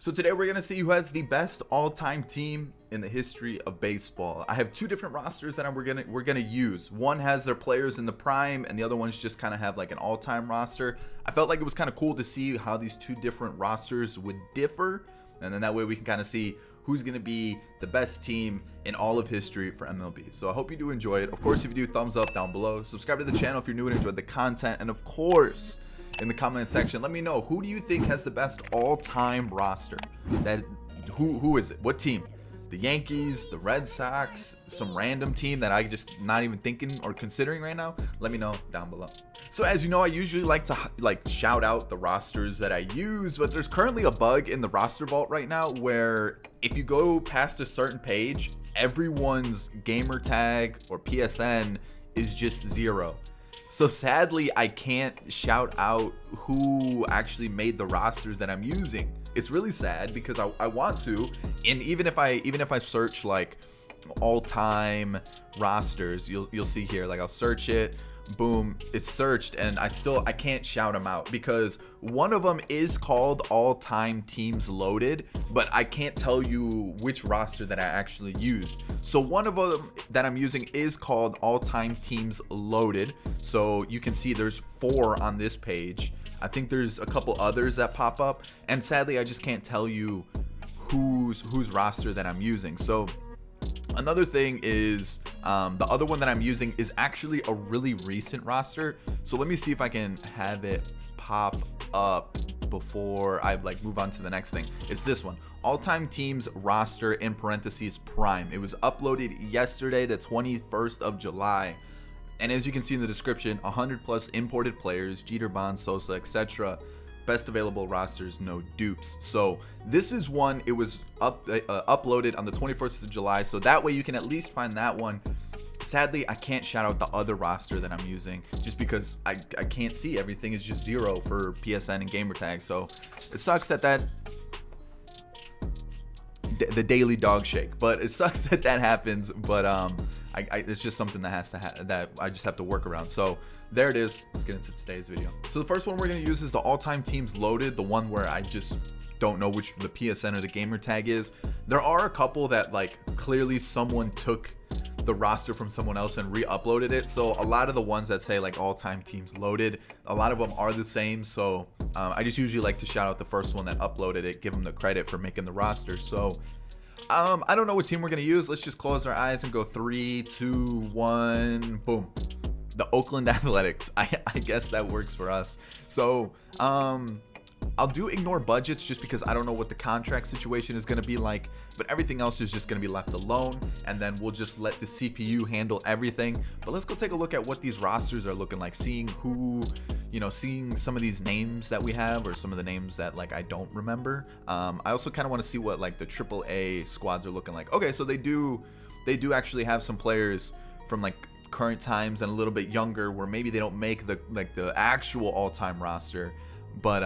So today we're gonna see who has the best all-time team in the history of baseball. I have two different rosters that we're gonna use. One has their players in the prime, and the other one's just kind of have like an all-time roster. I felt like it was kind of cool to see how these two different rosters would differ, and then that way we can kind of see who's gonna be the best team in all of history for MLB. So I hope you do enjoy it. Of course, if you do, thumbs up down below. Subscribe to the channel if you're new and enjoyed the content, and of course, in the comment section, let me know, who do you think has the best all-time roster? Who is it? What team? The Yankees, the Red Sox, some random team that I just not even thinking or considering right now? Let me know down below. So as you know, I usually like to shout out the rosters that I use, but there's currently a bug in the roster vault right now where if you go past a certain page, everyone's gamer tag or PSN is just 0. So sadly, I can't shout out who actually made the rosters that I'm using. It's really sad because I want to, and even if I search like all-time rosters, you'll see here, like I'll search it, boom, it's searched, and I can't shout them out because one of them is called all-time teams loaded, but I can't tell you which roster that I actually used. So one of them that I'm using is called all-time teams loaded, so you can see there's 4 on this page. I think there's a couple others that pop up, and sadly I just can't tell you whose roster that I'm using. So another thing is the other one that I'm using is actually a really recent roster. So let me see if I can have it pop up before I move on to the next thing. It's this one, all-time teams roster in parentheses prime. It was uploaded yesterday, the 21st of July. And as you can see in the description, 100 plus imported players, Jeter, Bonds, Sosa, etc. Best available rosters, no dupes. So this is one, it was uploaded on the 21st of July, so that way you can at least find that one. Sadly, I can't shout out the other roster that I'm using just because I can't see. Everything is just 0 for PSN and gamertag. So it sucks that the daily dog shake, but it sucks that happens. But it's just something that that I just have to work around. So there it is. Let's get into today's video. So the first one we're going to use is the all-time teams loaded, the one where I just don't know which the PSN or the gamer tag is. There are a couple that clearly someone took the roster from someone else and re-uploaded it. So a lot of the ones that say all-time teams loaded, a lot of them are the same. So I just usually like to shout out the first one that uploaded it, give them the credit for making the roster. So I don't know what team we're gonna use. Let's just close our eyes and go 3, 2, 1, boom. The Oakland Athletics. I guess that works for us. So I'll do ignore budgets just because I don't know what the contract situation is going to be like, but everything else is just going to be left alone, and then we'll just let the CPU handle everything. But let's go take a look at what these rosters are looking like, seeing seeing some of these names that we have or some of the names that I don't remember. I also kind of want to see what the AAA squads are looking like. Okay, so they do actually have some players from current times and a little bit younger where maybe they don't make the actual all-time roster, but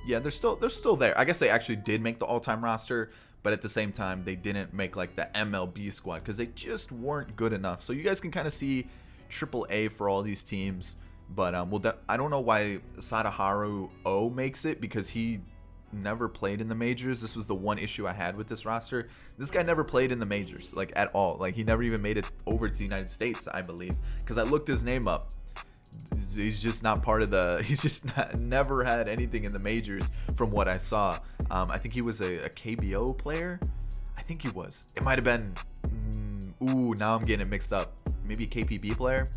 yeah, they're still there. I guess they actually did make the all-time roster, but at the same time they didn't make the MLB squad because they just weren't good enough. So you guys can kind of see AAA for all these teams, but I don't know why Sadaharu O makes it, because he never played in the majors. This was the one issue I had with this roster. This guy never played in the majors at all. He never even made it over to the United States, I believe, because I looked his name up. He's just not part of the, never had anything in the majors from what I saw. I think he was a KBO player. I think he was. It might have been, ooh, now I'm getting it mixed up. Maybe a KPB player.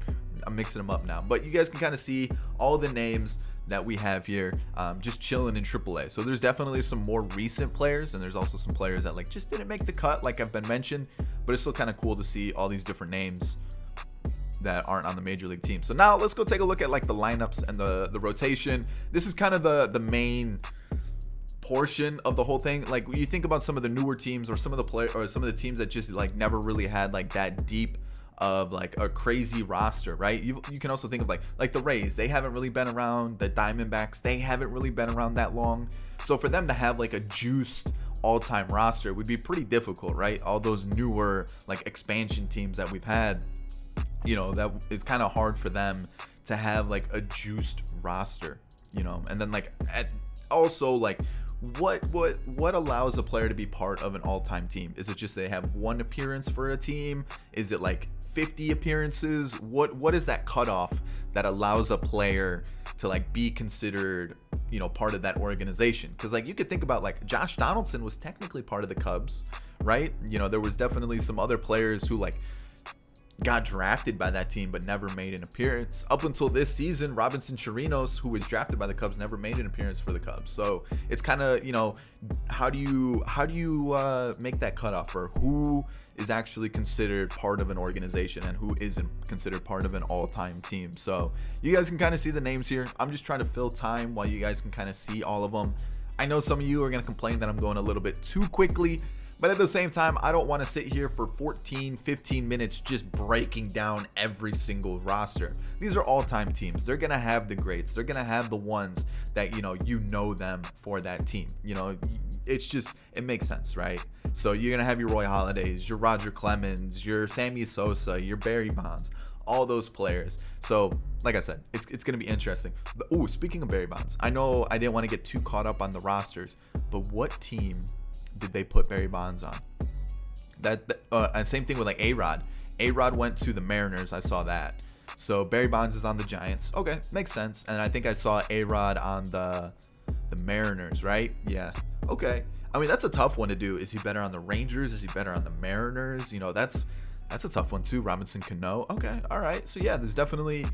I'm mixing them up now. But you guys can kind of see all the names that we have here just chilling in AAA. So there's definitely some more recent players, and there's also some players that just didn't make the cut, like I've been mentioned, but it's still kind of cool to see all these different names that aren't on the major league team. So now let's go take a look at the lineups and the rotation. This is kind of the main portion of the whole thing. When you think about some of the newer teams or some of the teams that just never really had that deep of a crazy roster, right? You can also think of like the Rays. They haven't really been around. The Diamondbacks, they haven't really been around that long. So for them to have a juiced all-time roster would be pretty difficult, right? All those newer expansion teams that we've had, that it's kind of hard for them to have a juiced roster, and then also what allows a player to be part of an all-time team? Is it just they have one appearance for a team? Is it like 50 appearances? What is that cutoff that allows a player to like be considered, you know, part of that organization? Because like you could think about like Josh Donaldson was technically part of the Cubs, right? You know, there was definitely some other players who like got drafted by that team but never made an appearance. Up until this season, Robinson Chirinos, who was drafted by the Cubs, never made an appearance for the Cubs. So it's kind of, you know, how do you make that cutoff for who is actually considered part of an organization and who isn't considered part of an all-time team? So you guys can kind of see the names here. I'm just trying to fill time while you guys can kind of see all of them. I know some of you are going to complain that I'm going a little bit too quickly, but at the same time, I don't want to sit here for 14, 15 minutes just breaking down every single roster. These are all-time teams. They're going to have the greats. They're going to have the ones that, you know them for that team. You know, it's just, it makes sense, right? So you're going to have your Roy Halladay's, your Roger Clemens, your Sammy Sosa, your Barry Bonds, all those players. So like I said, it's going to be interesting. Oh, speaking of Barry Bonds, I know I didn't want to get too caught up on the rosters, but what team did they put Barry Bonds on? And same thing with like A-Rod. A-Rod went to the Mariners. I saw that. So Barry Bonds is on the Giants. Okay, makes sense. And I think I saw A-Rod on the Mariners, right? Yeah. Okay. I mean, that's a tough one to do. Is he better on the Rangers? Is he better on the Mariners? You know, that's a tough one too. Robinson Cano. Okay. All right. So yeah, there's definitely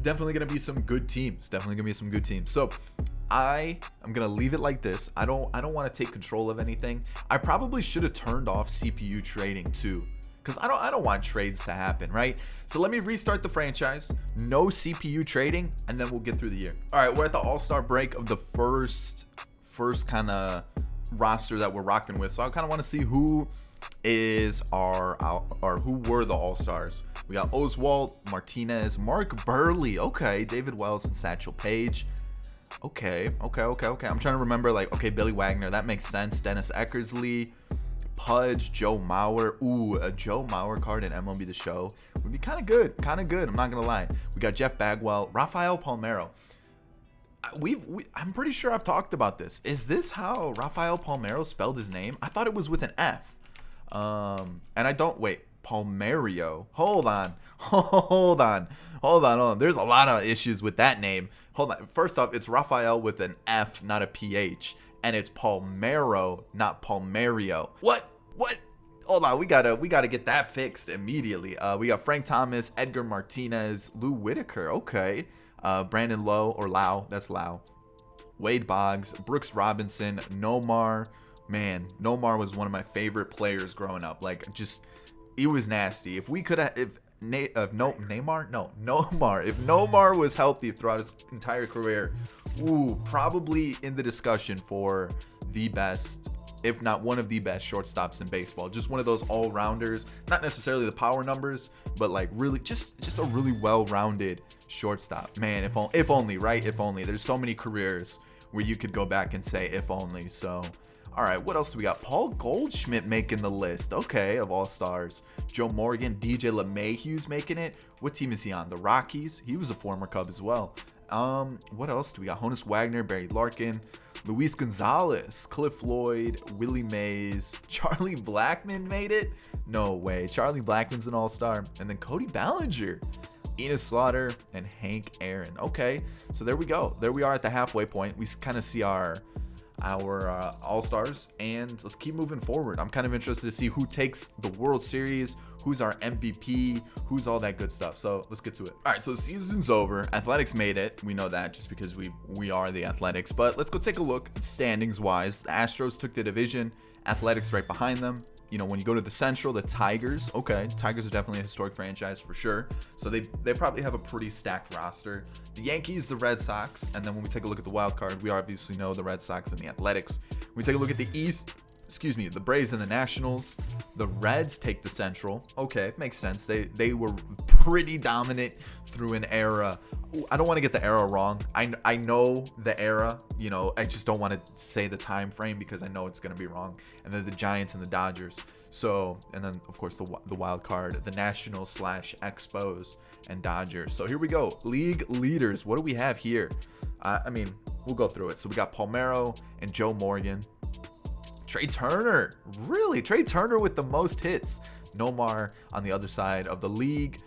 going to be some good teams. So I'm gonna leave it like this. I don't want to take control of anything. I probably should have turned off CPU trading too, because I don't want trades to happen, right? So let me restart the franchise. No CPU trading, and then we'll get through the year. All right, we're at the All-Star break of the first kind of roster that we're rocking with. So I kind of want to see who is who were the All-Stars. We got Oswalt, Martinez, Mark Burley, okay, David Wells, and Satchel Paige. Okay. I'm trying to remember, like, okay, Billy Wagner, that makes sense. Dennis Eckersley, Pudge, Joe Mauer. Ooh, a Joe Mauer card in MLB The Show would be kind of good. I'm not gonna lie. We got Jeff Bagwell, Rafael Palmeiro. I'm pretty sure I've talked about this. Is this how Rafael Palmeiro spelled his name? I thought it was with an F. And I don't wait. Palmeiro. Hold on. There's a lot of issues with that name. Hold on. First off, it's Rafael with an F, not a PH, and it's Palmeiro, not Palmerio. What? Hold on. We gotta get that fixed immediately. We got Frank Thomas, Edgar Martinez, Lou Whitaker. Okay. Brandon Lowe or Lau. That's Lau. Wade Boggs, Brooks Robinson, Nomar. Man, Nomar was one of my favorite players growing up. Like, just, he was nasty. If we could have, Nomar was healthy throughout his entire career, probably in the discussion for the best, if not one of the best shortstops in baseball. Just one of those all-rounders, not necessarily the power numbers, but like really just a really well-rounded shortstop. Man, if only, right? If only. There's so many careers where you could go back and say if only. So all right, what else do we got? Paul Goldschmidt making the list. Okay, of All-Stars. Joe Morgan, DJ LeMahieu's making it. What team is he on? The Rockies. He was a former Cub as well. What else do we got? Honus Wagner, Barry Larkin, Luis Gonzalez, Cliff Lloyd, Willie Mays, Charlie Blackmon made it? No way. Charlie Blackmon's an All-Star. And then Cody Ballinger, Enos Slaughter, and Hank Aaron. Okay, so there we go. There we are at the halfway point. We kind of see our All-Stars, and let's keep moving forward. I'm kind of interested to see who takes the World Series, who's our MVP, who's all that good stuff. So let's get to it. All right, so the season's over. Athletics made it. We know that just because we are the Athletics. But let's go take a look standings wise. The Astros took the division. Athletics right behind them. You know, when you go to the Central, the Tigers, okay, Tigers are definitely a historic franchise for sure. So they probably have a pretty stacked roster. The Yankees, the Red Sox, and then when we take a look at the wild card, we obviously know the Red Sox and the Athletics. When we take a look at the East, the Braves and the Nationals. The Reds take the Central. Okay, makes sense. They were pretty dominant through an era. I don't want to get the era wrong. I know the era, you know, I just don't want to say the time frame because I know it's going to be wrong. And then the Giants and the Dodgers. So, and then of course the wild card, the Nationals / Expos and Dodgers. So here we go. League leaders. What do we have here? I mean, we'll go through it. So we got Palmeiro and Joe Morgan. Trey Turner. Really? Trey Turner with the most hits. Nomar on the other side of the league.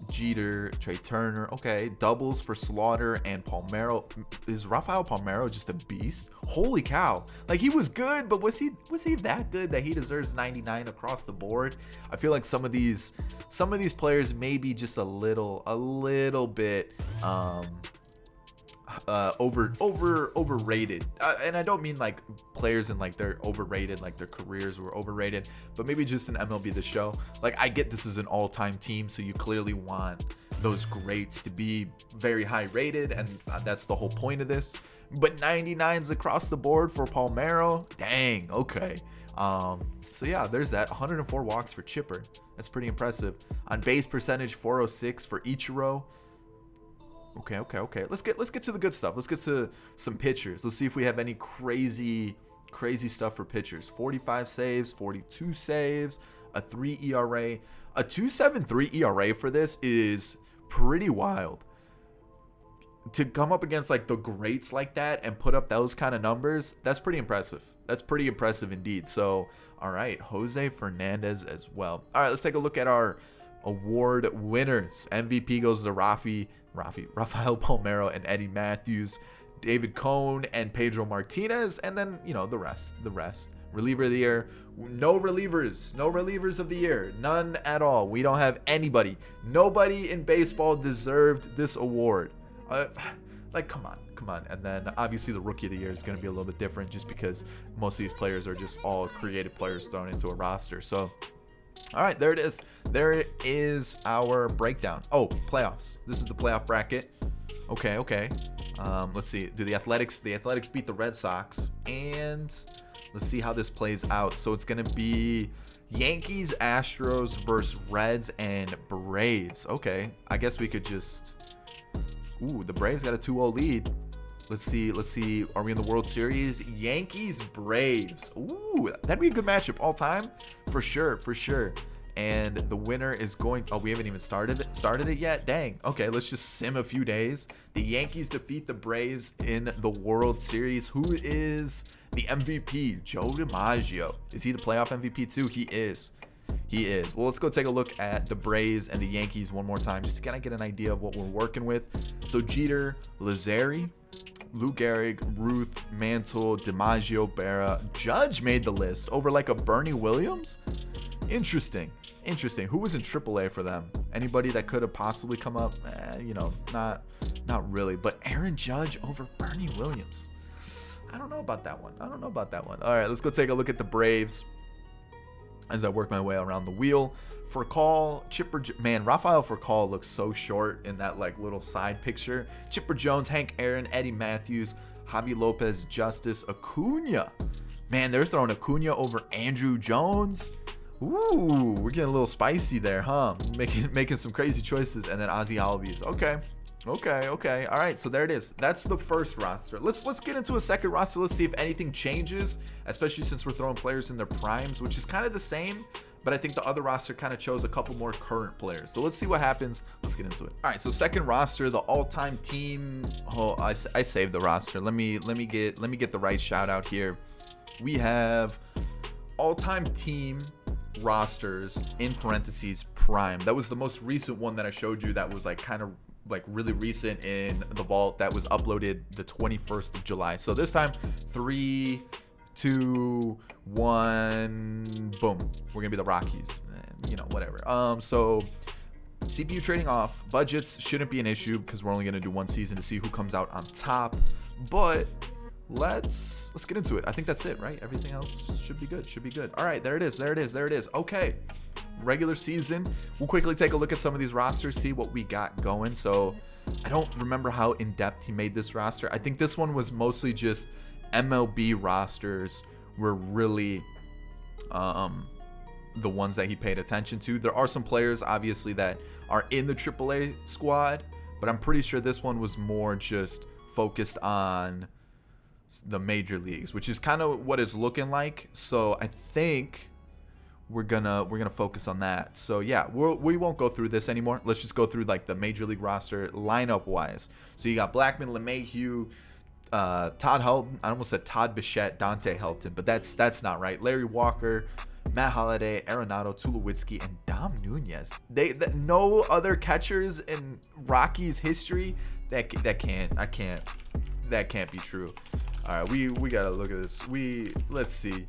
Jeter, Trey Turner. Okay, doubles for Slaughter and Palmeiro. Is Rafael Palmeiro just a beast? Holy cow. Like, he was good, but was he that good that he deserves 99 across the board? I feel like some of these players may be just a little bit overrated, and I don't mean like players and like they're overrated, like their careers were overrated, but maybe just in MLB The Show. Like, I get this is an all-time team, so you clearly want those greats to be very high rated, and that's the whole point of this. But 99s across the board for Palmeiro, dang. Okay. So yeah, there's that. 104 walks for Chipper. That's pretty impressive. On base percentage, 406 for Ichiro. Okay. Let's get to the good stuff. Let's get to some pitchers. Let's see if we have any crazy stuff for pitchers. 45 saves, 42 saves, a 3 ERA. A 2.73 ERA for this is pretty wild. To come up against like the greats like that and put up those kind of numbers, that's pretty impressive. That's pretty impressive indeed. So, all right, Jose Fernandez as well. All right, let's take a look at our award winners. MVP goes to Rafael Palmeiro and Eddie Matthews, David Cone and Pedro Martinez, and then, you know, the rest. Reliever of the year, no relievers of the year, none at all. We don't have anybody. Nobody in baseball deserved this award. Like, come on. And then obviously the rookie of the year is going to be a little bit different just because most of these players are just all creative players thrown into a roster. So, all right, there it is. There is our breakdown. Oh, playoffs. This is the playoff bracket. Okay. Let's see. Do the Athletics beat the Red Sox? And let's see how this plays out. So it's going to be Yankees, Astros versus Reds and Braves. Okay. I guess we could just... Ooh, the Braves got a 2-0 lead. Let's see. Are we in the World Series? Yankees, Braves. Ooh, that'd be a good matchup all time. For sure. And the winner is going... Oh, we haven't even started it yet? Dang. Okay, let's just sim a few days. The Yankees defeat the Braves in the World Series. Who is the MVP? Joe DiMaggio. Is he the playoff MVP too? He is. Well, let's go take a look at the Braves and the Yankees one more time just to kind of get an idea of what we're working with. So Jeter, Lazari, Lou Gehrig, Ruth, Mantle, DiMaggio, Berra. Judge made the list over like a Bernie Williams. Interesting. Who was in AAA for them? Anybody that could have possibly come up? You know, not really. But Aaron Judge over Bernie Williams. I don't know about that one. All right, let's go take a look at the Braves as I work my way around the wheel. Furcal, Rafael Furcal looks so short in that like little side picture. Chipper Jones, Hank Aaron, Eddie Matthews, Javi Lopez, Justice, Acuna. Man, they're throwing Acuna over Andrew Jones. Ooh, we're getting a little spicy there, huh? Making some crazy choices. And then Ozzy Albies. Okay. All right, so there it is. That's the first roster. Let's get into a second roster. Let's see if anything changes, especially since we're throwing players in their primes, which is kind of the same, but I think the other roster kind of chose a couple more current players. So let's see what happens. Let's get into it. All right, so second roster, the all-time team. Oh, I saved the roster. Let me get the right shout out here. We have all-time team rosters in parentheses prime. That was the most recent one that I showed you. That was like kind of like really recent in the vault. That was uploaded the 21st of July. So this time, 3, 2, 1, boom. We're gonna be the Rockies. You know, whatever. So CPU trading off. Budgets shouldn't be an issue because we're only gonna do one season to see who comes out on top. But let's get into it. I think that's it, right? Everything else should be good. All right, there it is. Okay, regular season. We'll quickly take a look at some of these rosters, see what we got going. So I don't remember how in depth he made this roster. I think this one was mostly just MLB rosters were really the ones that he paid attention to. There are some players obviously that are in the AAA squad, but I'm pretty sure this one was more just focused on the major leagues, which is kind of what it's looking like. So I think we're gonna focus on that. So yeah, we won't go through this anymore. Let's just go through like the major league roster lineup wise. So you got Blackman, LeMahieu, Todd Helton. I almost said Todd Bichette, Dante Helton, but that's not right. Larry Walker, Matt Holliday, Arenado, Tulowitzki, and Dom Nunez. No other catchers in Rockies history that can't be true. All right, we gotta look at this. Let's see.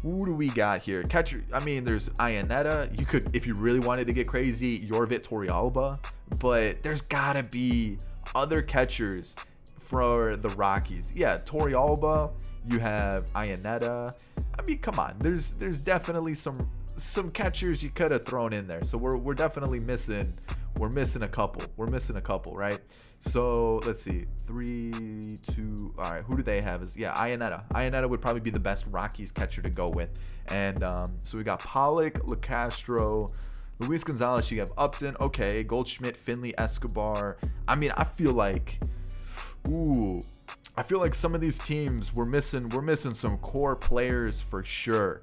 Who do we got here? Catcher. I mean, there's Iannetta. You could, if you really wanted to get crazy, Yorvit Torrealba. But there's gotta be other catchers for the Rockies. Yeah, Torrealba. You have Iannetta. I mean, come on. There's definitely some catchers you could have thrown in there. So we're definitely missing. We're missing a couple, right? So let's see. 3, 2. All right, who do they have? Iannetta. Iannetta would probably be the best Rockies catcher to go with. And so we got Pollock, LeCastro, Luis Gonzalez. You have Upton. Okay, Goldschmidt, Finley, Escobar. I mean, I feel like some of these teams we're missing some core players for sure.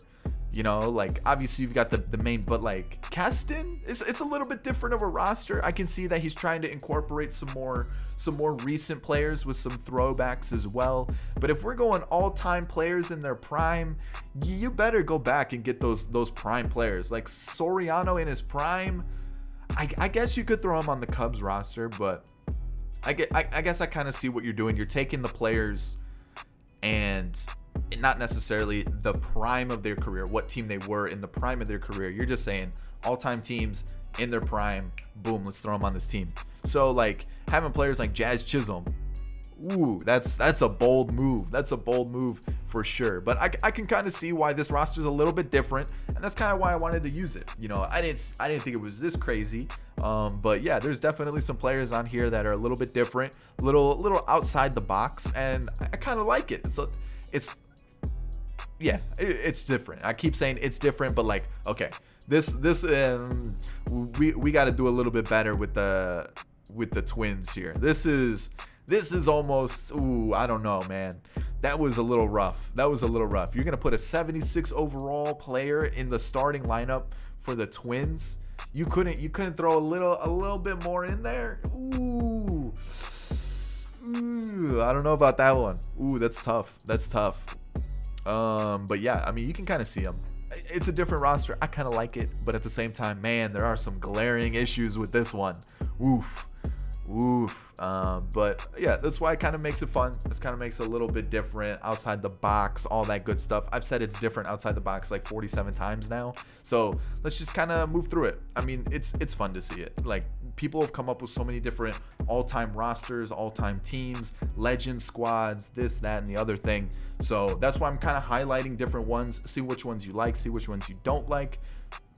You know, like obviously you've got the main, but like Keston, it's a little bit different of a roster. I can see that he's trying to incorporate some more recent players with some throwbacks as well. But if we're going all-time players in their prime, you better go back and get those prime players. Like Soriano in his prime, I guess you could throw him on the Cubs roster, but I guess I kind of see what you're doing. You're taking the players and not necessarily the prime of their career, what team they were in the prime of their career. You're just saying all-time teams in their prime, boom, let's throw them on this team. So like having players like Jazz Chisholm, that's a bold move. That's a bold move for sure. But I can kind of see why this roster is a little bit different, and that's kind of why I wanted to use it. You know, I didn't think it was this crazy. But yeah, there's definitely some players on here that are a little bit different, little outside the box, and I kind of like it. It's different. I keep saying it's different, but like, okay, we got to do a little bit better with the Twins here. This is almost, I don't know, man. That was a little rough. You're gonna put a 76 overall player in the starting lineup for the Twins. You couldn't throw a little bit more in there. I don't know about that one. That's tough. But yeah, I mean, you can kind of see them. It's a different roster. I kind of like it, but at the same time, man, there are some glaring issues with this one. But yeah, that's why it kind of makes it fun. This kind of makes it a little bit different, outside the box, all that good stuff. I've said it's different outside the box like 47 times now. So let's just kind of move through it. I mean, it's fun to see it. Like, people have come up with so many different all-time rosters, all-time teams, legend squads, this, that, and the other thing. So that's why I'm kind of highlighting different ones, see which ones you like, see which ones you don't like,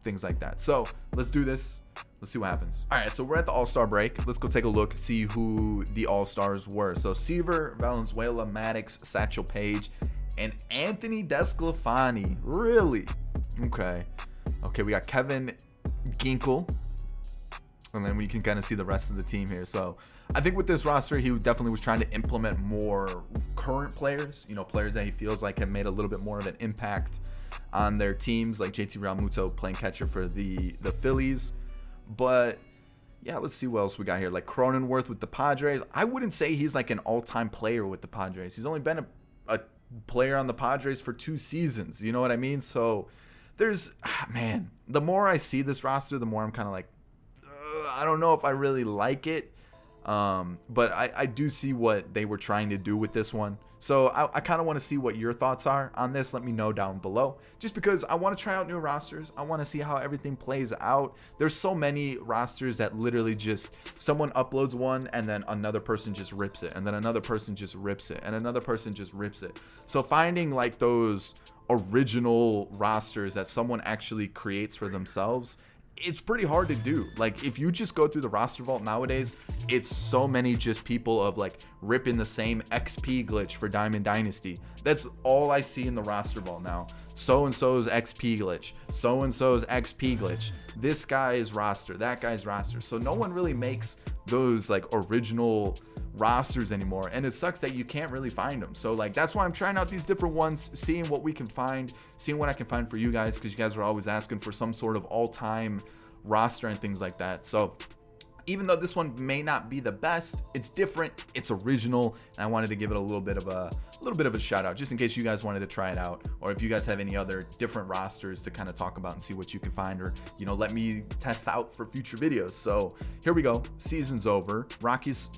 things like that. So let's do this. Let's see what happens. All right, so we're at the All-Star break. Let's go take a look, see who the All-Stars were. So Seaver, Valenzuela, Maddox, Satchel Paige, and Anthony Desclafani. Really? Okay, we got Kevin Ginkel. And then we can kind of see the rest of the team here. So I think with this roster, he definitely was trying to implement more current players, you know, players that he feels like have made a little bit more of an impact on their teams, like JT Realmuto playing catcher for the Phillies. But yeah, let's see what else we got here. Like Cronenworth with the Padres. I wouldn't say he's like an all-time player with the Padres. He's only been a player on the Padres for 2 seasons. You know what I mean? So there's, man, the more I see this roster, the more I'm kind of like, I don't know if I really like it. But I do see what they were trying to do with this one. So I kind of want to see what your thoughts are on this. Let me know down below, just because I want to try out new rosters. I want to see how everything plays out. There's so many rosters that literally just someone uploads one and then another person just rips it, and then another person just rips it, and another person just rips it. So finding like those original rosters that someone actually creates for themselves, it's pretty hard to do. Like, if you just go through the roster vault nowadays, it's so many just people of like ripping the same XP glitch for Diamond Dynasty. That's all I see in the roster vault now. so-and-so's XP glitch, so-and-so's XP glitch, this guy's roster, that guy's roster. So no one really makes those like original rosters anymore, and it sucks that you can't really find them. So like that's why I'm trying out these different ones, seeing what we can find, seeing what I can find for you guys, because you guys are always asking for some sort of all-time roster and things like that. So even though this one may not be the best, it's different, it's original, and I wanted to give it a little bit of a shout out, just in case you guys wanted to try it out, or if you guys have any other different rosters to kind of talk about and see what you can find, or let me test out for future videos. So here we go. Season's over. Rockies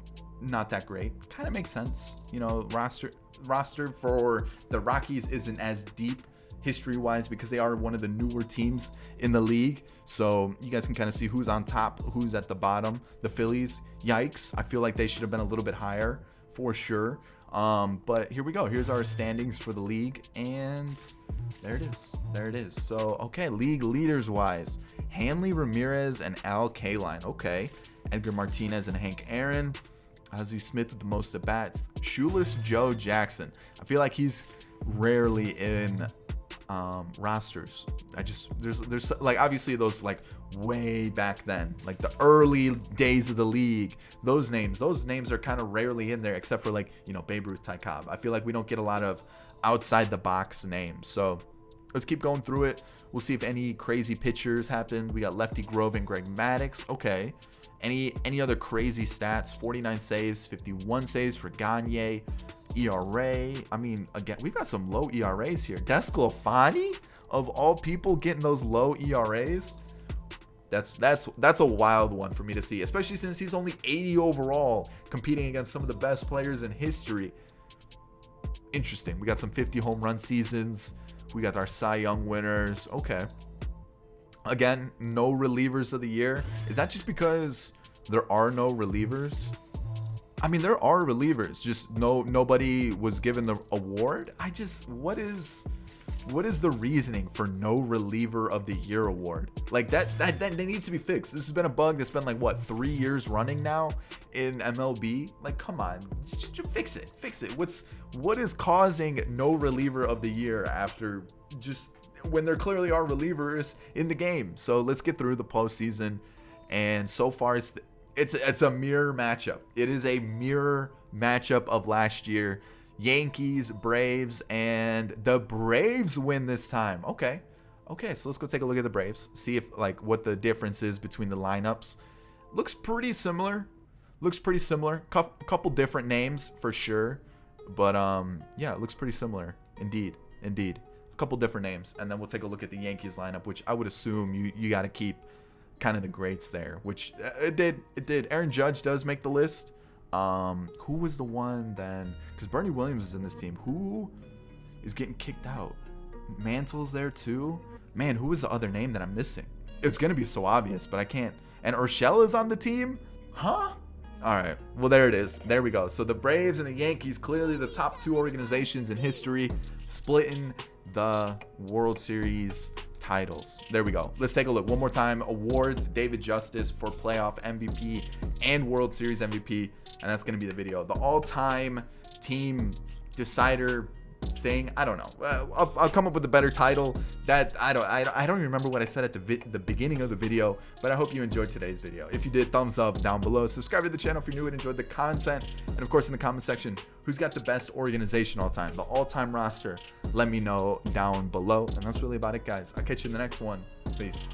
not that great. Kind of makes sense. Roster for the Rockies isn't as deep history-wise because they are one of the newer teams in the league. So you guys can kind of see who's on top, who's at the bottom. The Phillies, yikes. I feel like they should have been a little bit higher for sure. But here we go. Here's our standings for the league, and there it is. There it is. So, okay, league leaders-wise, Hanley Ramirez and Al Kaline. Okay. Edgar Martinez and Hank Aaron. Ozzie Smith with the most at bats. Shoeless Joe Jackson. I feel like he's rarely in rosters. There's like obviously those like way back then, like the early days of the league, those names are kind of rarely in there, except for like Babe Ruth, Ty Cobb. I feel like we don't get a lot of outside the box names. So let's keep going through it. We'll see if any crazy pitchers happen. We got Lefty Grove and Greg Maddux. Okay. Any other crazy stats? 49 saves, 51 saves for Gagne. ERA, I mean, again, we've got some low ERAs here. Desclafani, of all people, getting those low ERAs. That's a wild one for me to see, especially since he's only 80 overall, competing against some of the best players in history. Interesting. We got some 50 home run seasons. We got our Cy Young winners. Okay. Again, no relievers of the year. Is that just because there are no relievers? I mean, there are relievers, just nobody was given the award. What is the reasoning for no reliever of the year award? Like that needs to be fixed. This has been a bug that's been like what, 3 years running now in MLB. Like, come on, fix it. What is causing no reliever of the year after just when there clearly are relievers in the game? So let's get through the postseason, and so far it's a mirror matchup. It is a mirror matchup of last year. Yankees, Braves, and the Braves win this time. Okay, so let's go take a look at the Braves. See if like what the difference is between the lineups. Looks pretty similar. Couple different names for sure, but yeah, it looks pretty similar. Indeed. A couple different names, and then we'll take a look at the Yankees lineup, which I would assume you got to keep kind of the greats there, which it did. Aaron Judge does make the list. Who was the one then? Because Bernie Williams is in this team. Who is getting kicked out? Mantle's there too. Man, who was the other name that I'm missing? It's gonna be so obvious, but I can't. And Urshela is on the team? Huh? All right. Well, there it is. There we go. So the Braves and the Yankees, clearly the top two organizations in history, splitting the World Series titles. There we go. Let's take a look one more time. Awards: David Justice for playoff MVP and World Series MVP, and that's going to be the video. The all-time team decider thing. I don't know. I'll come up with a better title. That I don't even remember what I said at the beginning of the video, but I hope you enjoyed today's video. If you did, thumbs up down below. Subscribe to the channel if you're new and enjoyed the content, and of course in the comment section, who's got the best organization all time, the all-time roster? Let me know down below. And that's really about it, guys. I'll catch you in the next one. Peace.